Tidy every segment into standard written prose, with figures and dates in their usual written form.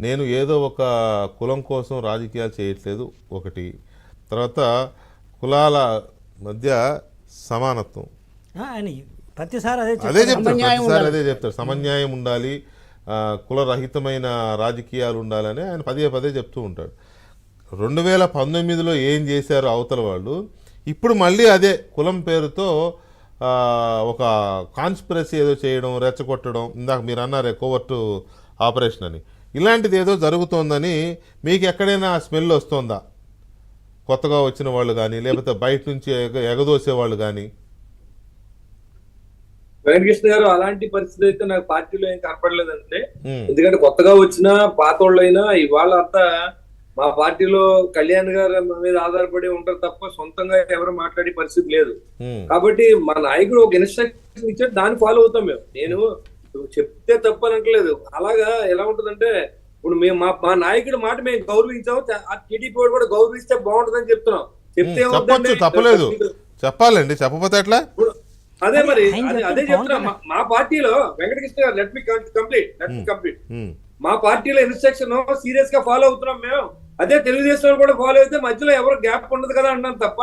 నేను ఏదో ఒక కులం కోసం రాజకీయాలు చేయట్లేదు ఒకటి. తర్వాత కులాల మధ్య సమానత్వం ప్రతిసారి అదే చెప్తారు, సమన్యాయం ఉండాలి, కులరహితమైన రాజకీయాలు ఉండాలని ఆయన పదే పదే చెప్తూ ఉంటాడు. 2019లో ఏం చేశారు అవతల వాళ్ళు, ఇప్పుడు మళ్ళీ అదే కులం పేరుతో ఒక కాన్స్పిరసీ ఏదో చేయడం, రెచ్చగొట్టడం, ఇందాక మీరు అన్నారే కోవర్టు ఆపరేషన్ అని, ఇలాంటిది ఏదో జరుగుతోందని మీకు ఎక్కడైనా స్మెల్ వస్తుందా? కొత్తగా వచ్చిన వాళ్ళు కానీ లేకపోతే బయట నుంచి ఎగదోసే వాళ్ళు కానీ? వెంకటకృష్ణ గారు, అలాంటి పరిస్థితి అయితే నాకు పార్టీలో ఏం కనపడలేదంటే, ఎందుకంటే కొత్తగా వచ్చిన పాతోళ్ళైనా ఇవాళ అంతా మా పార్టీలో కళ్యాణ్ గారు మీద ఆధారపడి ఉంటారు తప్ప సొంతంగా ఎవరు మాట్లాడే పరిస్థితి లేదు. కాబట్టి మా నాయకుడు ఒక ఇన్స్ట్రక్షన్ ఇచ్చాడు, దాన్ని ఫాలో అవుతాం మేము. నేను చెప్తే తప్పు అనట్లేదు. అలాగా ఎలా ఉంటుందంటే, ఇప్పుడు మేము మా నాయకుడి మాట మేము గౌరవించాము, టీడీపీ వాడు కూడా గౌరవిస్తే బాగుంటుందని చెప్తున్నాం. చెప్తే తప్పలేదు, చెప్పాలండి, చెప్పకపోతే ఎట్లా? అదే మరి అదే చెప్తున్నా. మా పార్టీలో వెంకటకృష్ణ గారు, లెట్ మీ కంప్లీట్. మా పార్టీలో ఇన్స్ట్రక్షన్ సీరియస్ గా ఫాలో అవుతున్నాం మేము. అదే తెలుగుదేశం కూడా ఫాలో అయితే మధ్యలో ఎవరు గ్యాప్ ఉండదు కదా అన్నాను తప్ప,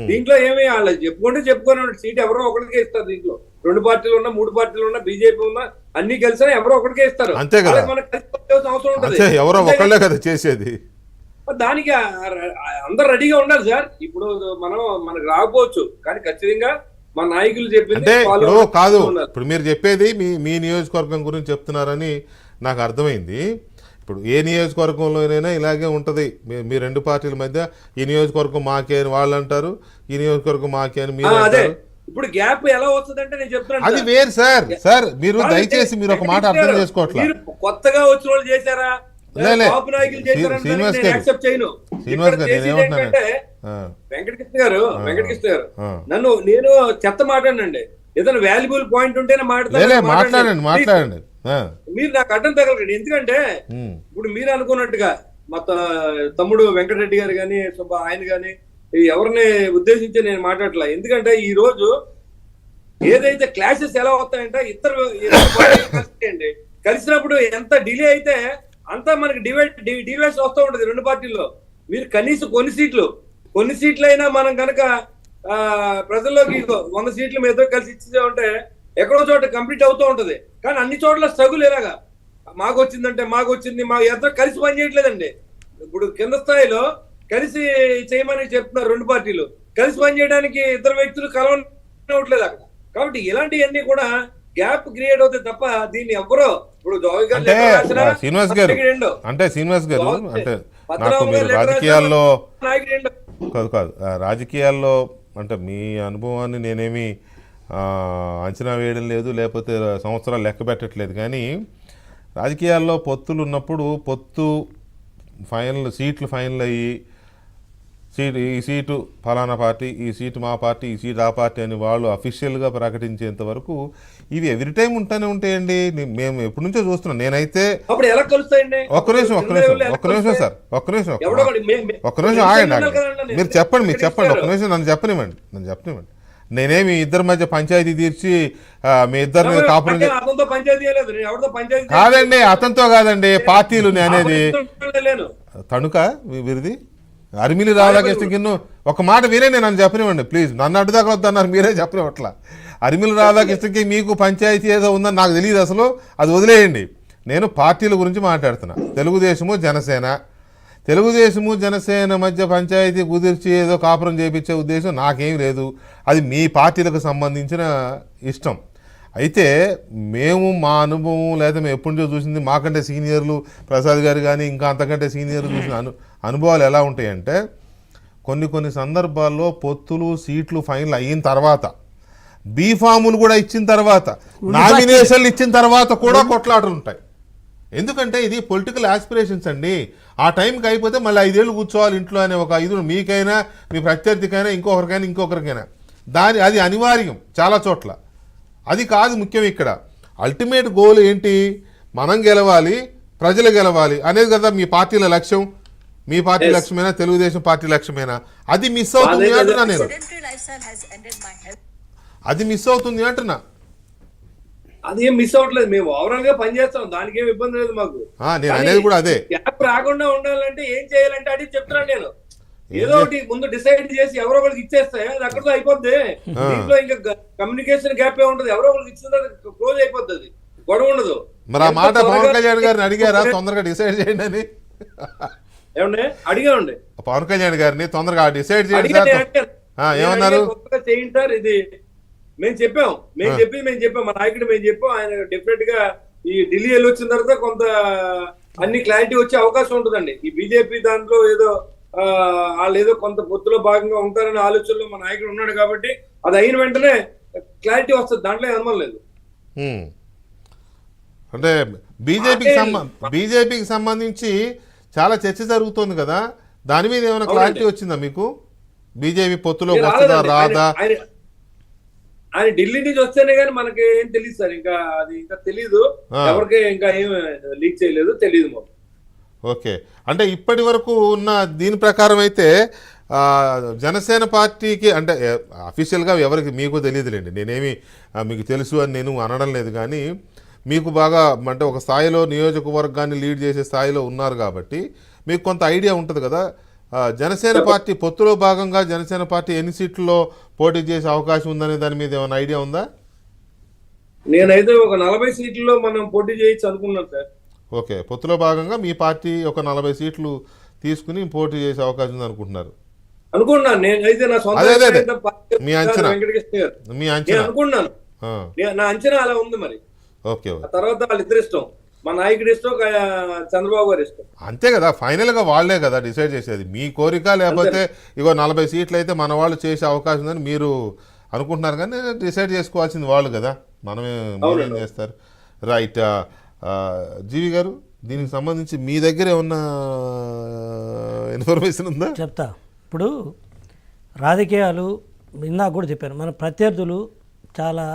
దీంట్లో ఏమి వాళ్ళు చెప్పుకొని సీట్ ఎవరో ఒకరికే ఇస్తారు. దీంట్లో 2 పార్టీలు ఉన్నా, 3 పార్టీలు ఉన్నా, బీజేపీ ఉన్నా, అన్ని కలిసినా ఎవరో ఒకరికే ఇస్తారు. మనకు అవసరం ఉంటుంది చేసేది. దానికి అందరు రెడీగా ఉండాలి సార్. ఇప్పుడు మనకు రాకపోవచ్చు, కానీ ఖచ్చితంగా మా నాయకులు చెప్పింది కాదు. ఇప్పుడు మీరు చెప్పేది మీ నియోజకవర్గం గురించి చెప్తున్నారని నాకు అర్థమైంది. ఇప్పుడు ఏ నియోజకవర్గంలోనైనా ఇలాగే ఉంటుంది. మీ 2 పార్టీల మధ్య ఈ నియోజకవర్గం మాకే అని వాళ్ళు అంటారు, ఈ నియోజకవర్గం మాకే అని మీరు అంటారు. ఇప్పుడు గ్యాప్ ఎలా వస్తుందంటే నేను చెప్తున్నాను, అది వేరు సార్. మీరు దయచేసి మీరు ఒక మాట అర్థం చేసుకోవట్లేదు. కొత్తగా వచ్చిన వాళ్ళు చేశారా, వెంకటకృష్ణ గారు నేను చెత్త మాట్లాడండి. ఏదైనా వాల్యుబుల్ పాయింట్ ఉంటేనే మాట్లాడండి. మీరు నాకు అడ్డం తగలకండి. ఎందుకంటే ఇప్పుడు మీరు అనుకున్నట్టుగా మా తమ్ముడు వెంకటరెడ్డి గారు కానీ ఆయన కానీ ఎవరిని ఉద్దేశించి నేను మాట్లాడలే. ఎందుకంటే ఈ రోజు ఏదైతే క్లాషెస్ ఎలా వస్తాయంటే ఇద్దరు కలిసినప్పుడు ఎంత డిలే అయితే అంతా మనకి డివైడ్స్ వస్తూ ఉంటది 2 పార్టీల్లో. మీరు కనీసం కొన్ని సీట్లు అయినా మనం కనుక ప్రజల్లోకి 100 సీట్లు మీద కలిసి ఇచ్చే ఉంటే ఎక్కడో చోట కంప్లీట్ అవుతూ ఉంటది. కానీ అన్ని చోట్ల స్ట్రగుల్ ఎలాగా మాకు వచ్చిందంటే మాకు వచ్చింది, మా ఇద్దరు కలిసి పనిచేయట్లేదండి. ఇప్పుడు కింద స్థాయిలో కలిసి చేయమని చెప్తున్నారు 2 పార్టీలు, కలిసి పనిచేయడానికి 2 వ్యక్తులు కలవట్లేదు అక్కడ. కాబట్టి ఇలాంటివన్నీ కూడా గ్యాప్ క్రియేట్ అవుతాయి తప్ప దీన్ని ఎవరో ఇప్పుడు శ్రీనివాస్ గారు అంటే నాకు మీరు రాజకీయాల్లో రాజకీయాల్లో అంటే మీ అనుభవాన్ని నేనేమి అంచనా వేయడం లేదు, లేకపోతే సంవత్సరాలు లెక్క పెట్టట్లేదు. కానీ రాజకీయాల్లో పొత్తులు ఉన్నప్పుడు సీట్లు ఫైనల్ అయ్యి ఈ సీటు ఫలానా పార్టీ, ఈ సీటు మా పార్టీ, ఈ సీటు ఆ పార్టీ అని వాళ్ళు అఫీషియల్గా ప్రకటించేంత వరకు ఇవి ఎవ్రీ టైం ఉంటానే ఉంటాయండి. మేము ఎప్పటి నుంచో చూస్తున్నాం. నేనైతే ఒక్క నిమిషం సార్, ఒక్క నిమిషం ఆగండి. మీరు చెప్పండి ఒక్క నిమిషం నన్ను చెప్పనివ్వండి. నేనేమి ఇద్దరి మధ్య పంచాయతీ తీర్చి మీ ఇద్దరిని కాపురం కాదండి, అతనితో కాదండి, పార్టీలు అనేది తణుక వీరిది. అరిమిలి రాధాకృష్ణకి ఒక మాట మీరే నన్ను చెప్పనివ్వండి ప్లీజ్. నన్ను అడ్డుదాకా వద్దన్నారు, మీరే చెప్పనివ్వట్లా. అరిమిలి రాధాకృష్ణకి మీకు పంచాయతీ ఏదో ఉందని నాకు తెలియదు అసలు, అది వదిలేయండి. నేను పార్టీల గురించి మాట్లాడుతున్నా. తెలుగుదేశము జనసేన మధ్య పంచాయతీ కుదిర్చి ఏదో కాపురం చేయించే ఉద్దేశం నాకేం లేదు. అది మీ పార్టీలకు సంబంధించిన ఇష్టం. అయితే మేము మా అనుభవం లేదా మేము ఎప్పటి నుంచో చూసింది, మాకంటే సీనియర్లు ప్రసాద్ గారు కానీ ఇంకా అంతకంటే సీనియర్లు చూసిన అనుభవాలు ఎలా ఉంటాయంటే, కొన్ని సందర్భాల్లో పొత్తులు సీట్లు ఫైనల్ అయిన తర్వాత, బీఫాములు కూడా ఇచ్చిన తర్వాత, నామినేషన్లు ఇచ్చిన తర్వాత కూడా కొట్లాటలు ఉంటాయి. ఎందుకంటే ఇది పొలిటికల్ ఆస్పిరేషన్స్ అండి. ఆ టైంకి అయిపోతే మళ్ళీ 5 ఏళ్ళు కూర్చోవాలి ఇంట్లో అనే ఒక ఐదు, మీకైనా మీ ప్రత్యర్థికైనా ఇంకొకరికైనా అది అనివార్యం చాలా చోట్ల. అది కాదు ముఖ్యం ఇక్కడ. అల్టిమేట్ గోల్ ఏంటి? మనం గెలవాలి, ప్రజలు గెలవాలి అనేది కదా మీ పార్టీల లక్ష్యం. మీ పార్టీ లక్ష్యమేనా, తెలుగుదేశం పార్టీ లక్ష్యమేనా? అది మిస్ అవుతుంది అంటున్నా నేను. అది మిస్ అవుతుంది అంటున్నా. అది ఏం మిస్ అవ్వట్లేదు, మేము ఓవరాల్ గా పనిచేస్తాం, దానికి ఏం ఇబ్బంది లేదు మాకు. నేను అనేది కూడా అదే. గ్యాప్ రాకుండా ఉండాలంటే ఏం చేయాలంటే అది చెప్తున్నాను నేను. ఏదో ఒకటి ముందు డిసైడ్ చేసి ఎవరో ఒకరికి ఇచ్చేస్తే అది అక్కడతో అయిపోద్ది. దీంట్లో ఇంకా కమ్యూనికేషన్ గ్యాప్ ఏ ఉంటుంది, ఎవరో ఒకరికి ఇచ్చిన క్లోజ్ అయిపోద్ది, అది గొడవ ఉండదు. మరి ఆ మాట పవన్ కళ్యాణ్ గారిని అడిగారా తొందరగా డిసైడ్ చేయండి అని? ఏమండి అడిగామండి పవన్ కళ్యాణ్ గారిని తొందరగా డిసైడ్ చేయండి సార్. ఏమన్నారు? చేయండి సార్, ఇది మేము చెప్పాం, మేము చెప్పాం మా నాయకుడు, మేము చెప్పాం. ఆయన డెఫినెట్ గా ఈ ఢిల్లీ వెళ్ళి వచ్చిన తర్వాత కొంత అన్ని క్లారిటీ వచ్చే అవకాశం ఉంటుందండి. ఈ బీజేపీ దాంట్లో ఏదో వాళ్ళు ఏదో కొంత పొత్తులో భాగంగా ఉంటారనే ఆలోచనలో మా నాయకుడు ఉన్నాడు కాబట్టి అది అయిన వెంటనే క్లారిటీ వస్తుంది, దాంట్లో అనుమానం లేదు. అంటే బీజేపీకి సంబంధించి చాలా చర్చ జరుగుతోంది కదా, దాని మీద ఏమైనా క్లారిటీ వచ్చిందా మీకు? బీజేపీ పొత్తులోకి వస్తుందా రాదా? ఆయన ఢిల్లీ నుంచి వస్తేనే కానీ మనకి ఏం తెలియదు సార్, ఇంకా అది ఇంకా తెలీదు, ఎవరికి ఇంకా ఏం లీక్ చేయలేదు, తెలియదు మాకు. ఓకే, అంటే ఇప్పటి వరకు ఉన్న దీని ప్రకారం అయితే జనసేన పార్టీకి, అంటే అఫీషియల్గా ఎవరికి మీకు తెలియదులేండి, నేనేమి మీకు తెలుసు అని నేను అనడం లేదు, కానీ మీకు బాగా అంటే ఒక స్థాయిలో నియోజకవర్గాన్ని లీడ్ చేసే స్థాయిలో ఉన్నారు కాబట్టి మీకు కొంత ఐడియా ఉంటుంది కదా. జనసేన పార్టీ పొత్తులో భాగంగా జనసేన పార్టీ ఎన్ని సీట్లలో పోటీ చేసే అవకాశం ఉందనే దాని మీద ఏమైనా ఐడియా ఉందా? నేనైతే ఒక 40 సీట్లలో మనం పోటీ చేయొచ్చు అనుకున్నాను సార్. ఓకే, పొత్తులో భాగంగా మీ పార్టీ ఒక 40 సీట్లు తీసుకుని పోటీ చేసే అవకాశం ఉంది అనుకుంటున్నారు? అనుకున్నాను నేనైతే, నా సొంత మీ అంచనా? మీ అంచనా? అనుకున్నాను, నా అంచనా అలా ఉంది. మరి ఓకే, తర్వాత వాళ్ళిద్దరు ఇష్టం, మా నాయకుడి ఇష్టం, చంద్రబాబు గారి ఇష్టం. అంతే కదా, ఫైనల్ గా వాళ్లే కదా డిసైడ్ చేసేది. మీ కోరిక లేకపోతే ఇగో 40 సీట్లు అయితే మన వాళ్ళు చేసే అవకాశం ఉందని మీరు అనుకుంటున్నారు, కానీ డిసైడ్ చేసుకోవాల్సింది వాళ్ళు కదా, మీరేం చేస్తారు? రైట్. జీవి గారు, దీనికి సంబంధించి మీ దగ్గర ఏమన్నా ఇన్ఫర్మేషన్ ఉందా? చెప్తా. ఇప్పుడు రాజకీయాలు ఇందాక కూడా చెప్పాను, మన ప్రత్యర్థులు చాలా